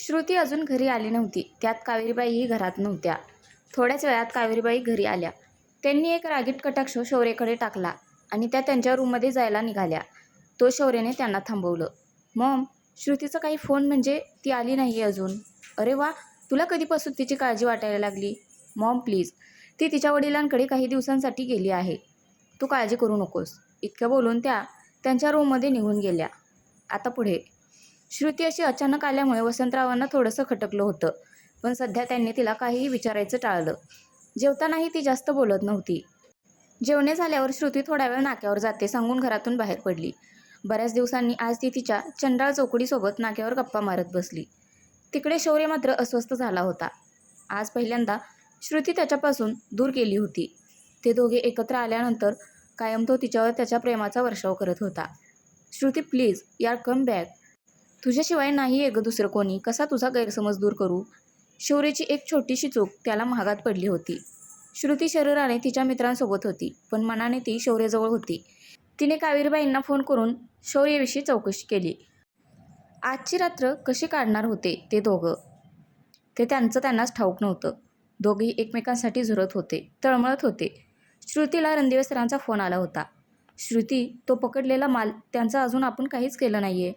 श्रुती अजून घरी आली नव्हती. त्यात कावेरीबाईही घरात नव्हत्या. थोड्याच वेळात कावेरीबाई घरी आल्या. त्यांनी एक रागीट कटाक्ष शौर्यकडे टाकला आणि त्या त्यांच्या रूममध्ये जायला निघाल्या. तो शौर्यने त्यांना थांबवलं. मॉम, श्रुतीचा काही फोन म्हणजे ती आली नाही अजून. अरे वा, तुला कधीपासून तिची काळजी वाटायला लागली? मॉम प्लीज, ती तिच्या वडिलांकडे काही दिवसांसाठी गेली आहे. तू काळजी करू नकोस. इतकं बोलून त्या त्यांच्या रूममध्ये निघून गेल्या. आता पुढे. श्रुती अशी अचानक आल्यामुळे वसंतरावांना थोडंसं खटकलं होतं. पण सध्या त्यांनी तिला काहीही विचारायचं टाळलं. जेवतानाही ती जास्त बोलत नव्हती. जेवणे झाल्यावर श्रुती थोडा वेळ नाक्यावर जाते सांगून घरातून बाहेर पडली. बऱ्याच दिवसांनी आज ती तिच्या चंडाळ चौकडीसोबत नाक्यावर गप्पा मारत बसली. तिकडे शौर्य मात्र अस्वस्थ झाला होता. आज पहिल्यांदा श्रुती त्याच्यापासून दूर गेली होती. ते दोघे एकत्र आल्यानंतर कायम तो तिच्यावर त्याच्या प्रेमाचा वर्षाव करत होता. श्रुती प्लीज यार, कम बॅक. तुझ्याशिवाय नाही आहे गं दुसरं कोणी. कसा तुझा गैरसमज दूर करू? शौर्याची एक छोटीशी चूक त्याला महागात पडली होती. श्रुती शरीराने तिच्या मित्रांसोबत होती, पण मनाने ती शौर्याजवळ होती. तिने कावेरीबाईंना फोन करून शौर्याविषयी चौकशी केली. आजची रात्र कशी काढणार होते ते दोघं, ते त्यांनाच ठाऊक नव्हतं. दोघेही एकमेकांसाठी झुरत होते, तळमळत होते. श्रुतीला रणदिवे सरांचा फोन आला होता. श्रुती, तो पकडलेला माल त्यांचा अजून आपण काहीच केलं नाहीये.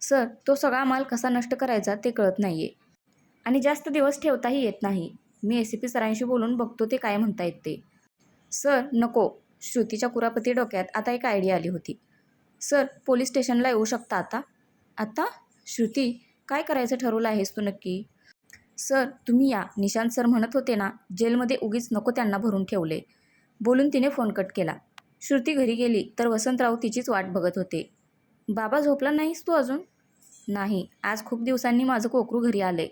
सर, तो सगळा माल कसा नष्ट करायचा ते कळत नाहीये आणि जास्त दिवस ठेवताही येत नाही. मी ACP सरांशी बोलून बघतो ते काय म्हणतायत ते. सर नको. श्रुतीच्या कुरापती डोक्यात आता एक आयडिया आली होती. सर, पोलीस स्टेशनला येऊ शकता आता? आता? श्रुती, काय करायचं ठरवलं आहेस तू नक्की? सर तुम्ही या. निशांत सर म्हणत होते ना, जेलमध्ये उगीच नको त्यांना भरून ठेवले. बोलून तिने फोन कट केला. श्रुती घरी गेली तर वसंतराव तिचीच वाट बघत होते. बाबा, झोपला नाहीस तू अजून? नाही, आज खूप दिवसांनी माझं कोकरू घरी आलंय,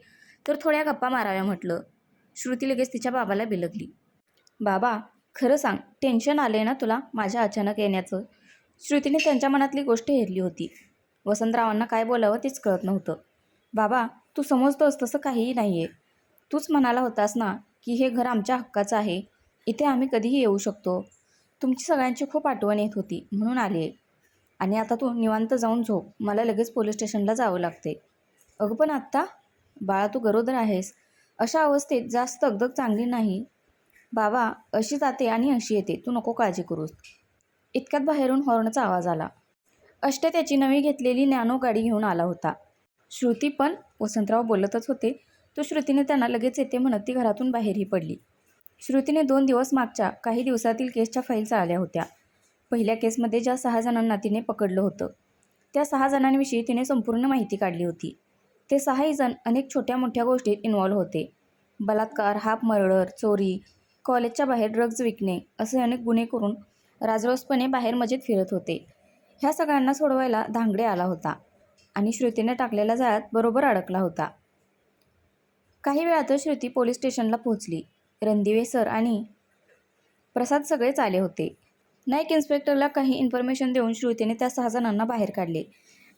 तर थोड्या गप्पा माराव्या म्हटलं. श्रुती लगेच तिच्या बाबाला बिलगली. बाबा, खरं सांग, टेन्शन आलंय ना तुला माझ्या अचानक येण्याचं? श्रुतीने त्यांच्या मनातली गोष्ट हेरली होती. वसंतरावांना काय बोलावं तेच कळत नव्हतं. बाबा, तू समजतोस तसं काहीही नाही आहे. तूच म्हणाला होतास ना की हे घर आमच्या हक्काचं आहे, इथे आम्ही कधीही येऊ शकतो. तुमची सगळ्यांची खूप आठवण येत होती म्हणून आले. आणि आता तू निवांत जाऊन झोप. मला लगेच पोलीस स्टेशनला जावं लागते. अगं पण आत्ता? बाळा, तू गरोदर आहेस. अशा अवस्थेत जास्त दगदग चांगली नाही. बाबा, अशी जाते आणि अशी येते, तू नको काळजी करूस. इतक्यात बाहेरून हॉर्नचा आवाज आला. अष्टे त्याची नवी घेतलेली नॅनो गाडी घेऊन आला होता. श्रुती पण? वसंतराव बोलतच होते तो श्रुतीने त्यांना लगेच येते म्हणत ती घरातून बाहेरही पडली. श्रुतीने 2 दिवस मागच्या काही दिवसातील केसच्या फाईल चाळल्या होत्या. पहिल्या केसमध्ये ज्या 6 जणांना तिने पकडलं होतं, त्या 6 जणांविषयी तिने संपूर्ण माहिती काढली होती. ते 6ही जण अनेक छोट्या मोठ्या गोष्टीत इन्व्हॉल्व्ह होते. बलात्कार, हाफ मर्डर, चोरी, कॉलेजच्या बाहेर ड्रग्ज विकणे असे अनेक गुन्हे करून राजरोसपणे बाहेर मजेत फिरत होते. ह्या सगळ्यांना सोडवायला धांगडे आला होता आणि श्रुतीने टाकलेल्या जाळ्यात बरोबर अडकला होता. काही वेळातच श्रुती पोलीस स्टेशनला पोहोचली. रणदिवे सर आणि प्रसाद सगळेच आले होते. नाईक इन्स्पेक्टरला काही इन्फॉर्मेशन देऊन श्रुतीने त्या 6 जणांना बाहेर काढले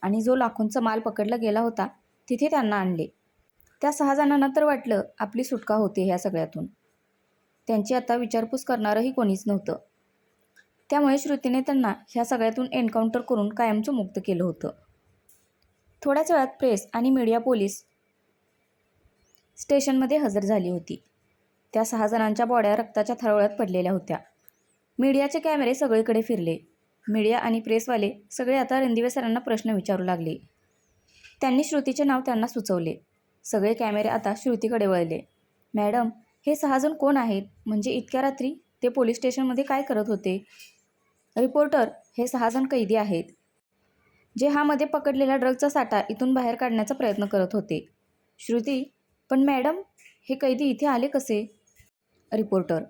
आणि जो लाखोंचा माल पकडला गेला होता तिथे त्यांना आणले. त्या 6 जणांना तर वाटलं आपली सुटका होते ह्या सगळ्यातून. त्यांची आता विचारपूस करणारंही कोणीच नव्हतं. त्यामुळे श्रुतीने त्यांना ह्या सगळ्यातून एन्काउंटर करून कायमचं मुक्त केलं होतं. थोड्याच वेळात प्रेस आणि मीडिया पोलीस स्टेशनमध्ये हजर झाली होती. त्या 6 जणांच्या बॉड्या रक्ताच्या थारोळ्यात पडलेल्या होत्या. मीडियाचे कॅमेरे सगळीकडे फिरले. मीडिया आणि प्रेसवाले सगळे आता रणदिवे सरांना प्रश्न विचारू लागले. त्यांनी श्रुतीचे नाव त्यांना सुचवले. सगळे कॅमेरे आता श्रुतीकडे वळले. मॅडम, हे 6 जण कोण आहेत? म्हणजे इतक्या रात्री ते पोलीस स्टेशनमध्ये काय करत होते? रिपोर्टर, हे 6 जण कैदी आहेत, जे हा मध्ये पकडलेला ड्रगचा साठा इथून बाहेर काढण्याचा प्रयत्न करत होते. श्रुती, पण मॅडम, हे कैदी इथे आले कसे? रिपोर्टर,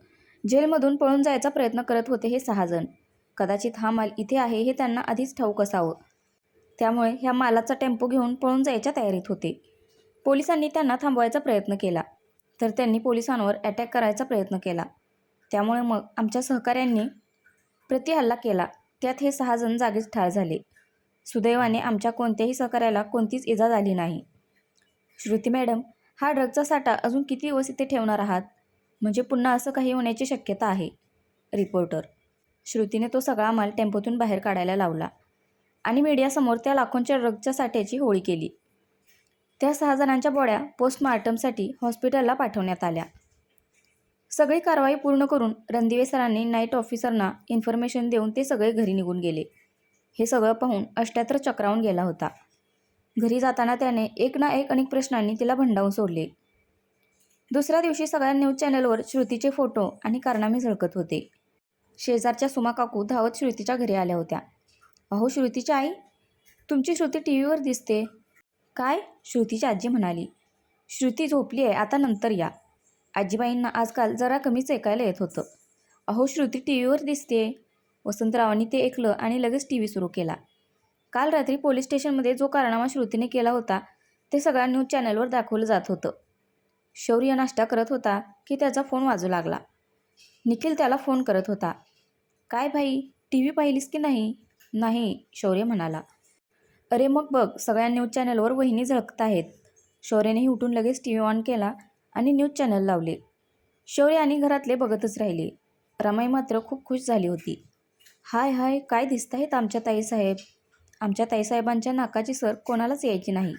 जेलमधून पळून जायचा प्रयत्न करत होते हे 6 जण. कदाचित हा माल इथे आहे हे त्यांना आधीच ठाऊक असावं, त्यामुळे ह्या मालाचा टेम्पो घेऊन पळून जायच्या तयारीत होते. पोलिसांनी त्यांना थांबवायचा प्रयत्न केला तर त्यांनी पोलिसांवर अटॅक करायचा प्रयत्न केला. त्यामुळे मग आमच्या सहकाऱ्यांनी प्रतिहल्ला केला. त्यात हे 6 जण जागीच ठार झाले. सुदैवाने आमच्या कोणत्याही सहकाऱ्याला कोणतीच इजा झाली नाही. श्रुती मॅडम, हा ड्रगचा साठा अजून किती दिवस इथे ठेवणार आहात? म्हणजे पुन्हा असं काही होण्याची शक्यता आहे. रिपोर्टर, श्रुतीने तो सगळा माल टेम्पोतून बाहेर काढायला लावला आणि मीडियासमोर त्या लाखोंच्या ड्रगच्या साठ्याची होळी केली. त्या 6 जणांच्या बॉड्या पोस्टमार्टमसाठी हॉस्पिटलला पाठवण्यात आल्या. सगळी कारवाई पूर्ण करून रणदिवे सरांनी नाईट ऑफिसरना इन्फॉर्मेशन देऊन ते सगळे घरी निघून गेले. हे सगळं पाहून अष्ट्यात्र चक्रावून गेला होता. घरी जाताना त्याने एक ना एक अनेक प्रश्नांनी तिला भंडावून सोडले. दुसऱ्या दिवशी सगळ्या न्यूज चॅनलवर श्रुतीचे फोटो आणि कारनामे झळकत होते. शेजारच्या सुमा काकू धावत श्रुतीच्या घरी आल्या होत्या. अहो श्रुतीची आई, तुमची श्रुती टी व्हीवर दिसते. काय? श्रुतीची आजी म्हणाली. श्रुती झोपली आहे, आता नंतर या. आजीबाईंना आजकाल जरा कमीच ऐकायला येत होतं. अहो श्रुती टी व्हीवर दिसते. वसंतरावांनी ते ऐकलं आणि लगेच टी व्ही सुरू केला. काल रात्री पोलीस स्टेशनमध्ये जो कारनामा श्रुतीने केला होता ते सगळ्या न्यूज चॅनलवर दाखवलं जात होतं. शौर्य नाश्ता करत होता की त्याचा फोन वाजू लागला. निखिल त्याला फोन करत होता. काय भाई, टी व्ही पाहिलीस की नाही? नाही, शौर्य म्हणाला. अरे मग बघ, सगळ्या न्यूज चॅनलवर वहिनी झळकत आहेत. शौर्यनेही उठून लगेच टी व्ही ऑन केला आणि न्यूज चॅनल लावले. शौर्य आणि घरातले बघतच राहिले. रमाई मात्र खूप खुश झाली होती. हाय हाय, काय दिसतायत आमच्या ताईसाहेब. आमच्या ताईसाहेबांच्या नाकाची सर कोणालाच यायची नाही.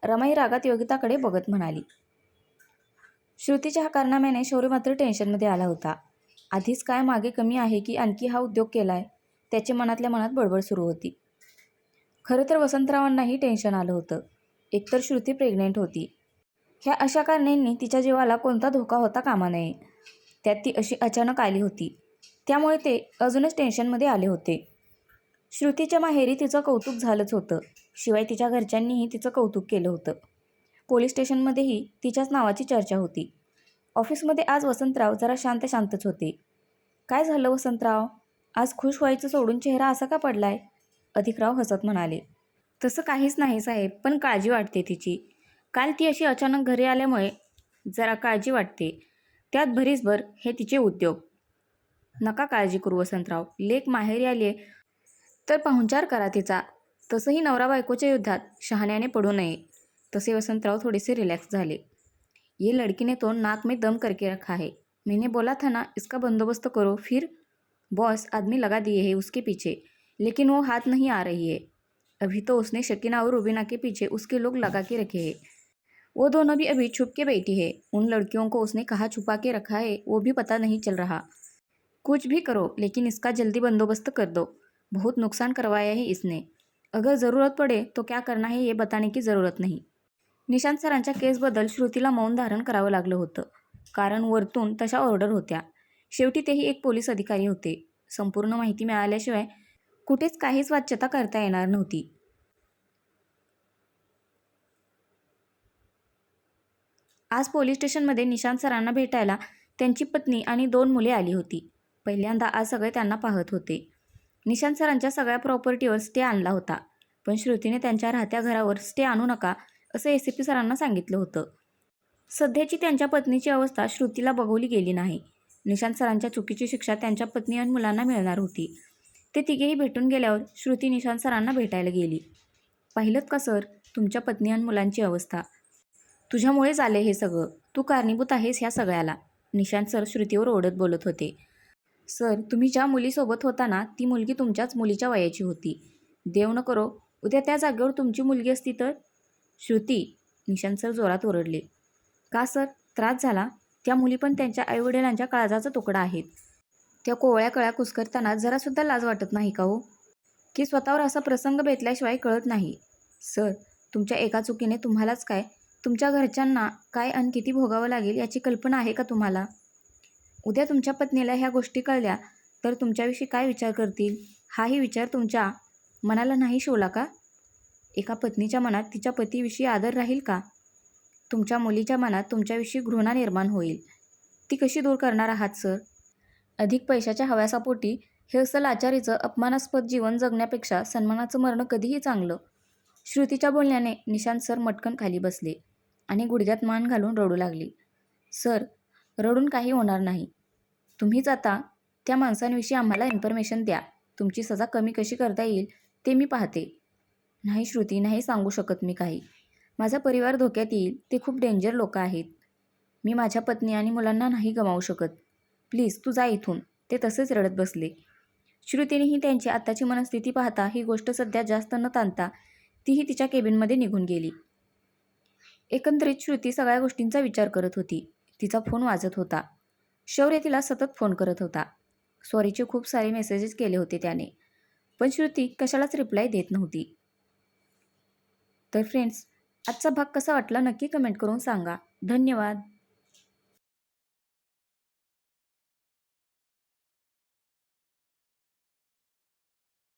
रमाई रागात योगिताकडे बघत म्हणाली. श्रुतीच्या हा कारनाम्याने शौर्य मात्र टेन्शनमध्ये आला होता. आधीच काय मागे कमी आहे की आणखी हा उद्योग केलाय, त्याचे मनातल्या मनात बडबड सुरू होती. खरं तर वसंतरावांनाही टेन्शन आलं होतं. एकतर श्रुती प्रेग्नेंट होती. ह्या अशा कारणांनी तिच्या जीवाला कोणता धोका होता कामा नये. त्यात ती अशी अचानक आली होती, त्यामुळे ते अजूनच टेन्शनमध्ये आले होते. श्रुतीच्या माहेरी तिचं कौतुक झालंच होतं, शिवाय तिच्या घरच्यांनीही तिचं कौतुक केलं होतं. पोलीस स्टेशनमध्येही तिच्याच नावाची चर्चा होती. ऑफिसमध्ये आज वसंतराव जरा शांतच होते. काय झालं वसंतराव, आज खुश व्हायचं सोडून चेहरा असा का पडलाय? अधिकराव हसत म्हणाले. तसं काहीच नाही साहेब, पण काळजी वाटते तिची. काल ती अशी अचानक घरी आल्यामुळे जरा काळजी वाटते. त्यात भरीसभर हे तिचे उद्योग. नका काळजी करू वसंतराव, लेक माहेरी आली तर पाहुणचार करा तिचा. तसंही नवरा बायकोच्या युद्धात शहाण्याने पडू नये. तसे वसंतराव थोडेसे रिलॅक्स झाले. ये लड़की ने तो नाक में दम करके रखा है. मैंने बोला था ना इसका बंदोबस्त करो. फिर बॉस आदमी लगा दिए है उसके पीछे, लेकिन वो हाथ नहीं आ रही है. अभी तो उसने शकीना और रुबीना के पीछे उसके लोग लगा के रखे हैं. वो दोनों भी अभी छुप के बैठी है. उन लड़कियों को उसने कहाँ छुपा के रखा है वो भी पता नहीं चल रहा. कुछ भी करो लेकिन इसका जल्दी बंदोबस्त कर दो. बहुत नुकसान करवाया है इसने. अगर ज़रूरत पड़े तो क्या करना है ये बताने की ज़रूरत नहीं. निशांत सरांच्या केसबद्दल श्रुतीला मौन धारण करावं लागलं होतं, कारण वरतून तशा ऑर्डर होत्या. शेवटी तेही एक पोलीस अधिकारी होते. संपूर्ण माहिती मिळाल्याशिवाय कुठेच काहीच वाच्यता करता येणार नव्हती. आज पोलीस स्टेशनमध्ये निशांत सरांना भेटायला त्यांची पत्नी आणि 2 मुले आली होती. पहिल्यांदा आज सगळे त्यांना पाहत होते. निशांत सरांच्या सगळ्या प्रॉपर्टीवर स्टे आणला होता, पण श्रुतीने त्यांच्या राहत्या घरावर स्टे आणू नका असं ACP सरांना सांगितलं होतं. सध्याची त्यांच्या पत्नीची अवस्था श्रुतीला बघवली गेली नाही. निशांत सरांच्या चुकीची शिक्षा त्यांच्या पत्नी आणि मुलांना मिळणार होती. ते तिघेही भेटून गेल्यावर श्रुती निशांत सरांना भेटायला गेली. पाहिलंत का सर, तुमच्या पत्नी आणि मुलांची अवस्था. तुझ्यामुळे झाले हे सगळं. तू कारणीभूत आहेस ह्या सगळ्याला. निशांत सर श्रुतीवर ओढत बोलत होते. सर, तुम्ही ज्या मुलीसोबत होता ना ती मुलगी तुमच्याच मुलीच्या वयाची होती. देव न करो उद्या त्या जागेवर तुमची मुलगी असती तर. श्रुती, निशांत सर जोरात ओरडले. का सर, त्रास झाला? त्या मुली पण त्यांच्या आईवडिलांच्या काळजाचा तुकडा आहेत. त्या कोवळ्या कळ्या कुस्करताना जरासुद्धा लाज वाटत नाही का हो? की स्वतःवर असा प्रसंग बेतल्याशिवाय कळत नाही. सर, तुमच्या एका चुकीने तुम्हालाच काय, तुमच्या घरच्यांना काय आणि किती भोगावं लागेल याची कल्पना आहे का तुम्हाला? उद्या तुमच्या पत्नीला ह्या गोष्टी कळल्या तर तुमच्याविषयी काय विचार करतील, हाही विचार तुमच्या मनाला नाही शिवला का? एका पत्नीच्या मनात तिच्या पतीविषयी आदर राहील का? तुमच्या मुलीच्या मनात तुमच्याविषयी घृणा निर्माण होईल. ती कशी दूर करणार आहात सर? अधिक पैशाच्या हव्यासापोटी हे असं लाचारीचं अपमानास्पद जीवन जगण्यापेक्षा सन्मानाचं मरण कधीही चांगलं. श्रुतीच्या बोलण्याने निशांत सर मटकन खाली बसले आणि गुडघ्यात मान घालून रडू लागले. सर, रडून काही होणार नाही. तुम्हीच आता त्या माणसांविषयी आम्हाला इन्फॉर्मेशन द्या. तुमची सजा कमी कशी करता येईल ते मी पाहते. नाही श्रुती, नाही सांगू शकत मी काही. माझा परिवार धोक्यात येईल. ते खूप डेंजर लोक आहेत. मी माझ्या पत्नी आणि मुलांना नाही गमावू शकत. प्लीज तू जा इथून. ते तसेच रडत बसले. श्रुतीनेही त्यांची आत्ताची मनस्थिती पाहता ही गोष्ट सध्या जास्त न ताणता तीही तिच्या केबिनमध्ये निघून गेली. एकंदरीत श्रुती सगळ्या गोष्टींचा विचार करत होती. तिचा फोन वाजत होता. शौर्य तिला सतत फोन करत होता. सॉरीचे खूप सारे मेसेजेस केले होते त्याने, पण श्रुती कशालाच रिप्लाय देत नव्हती. तर फ्रेंड्स, आजचा भाग कसा वाटला नक्की कमेंट करून सांगा. धन्यवाद.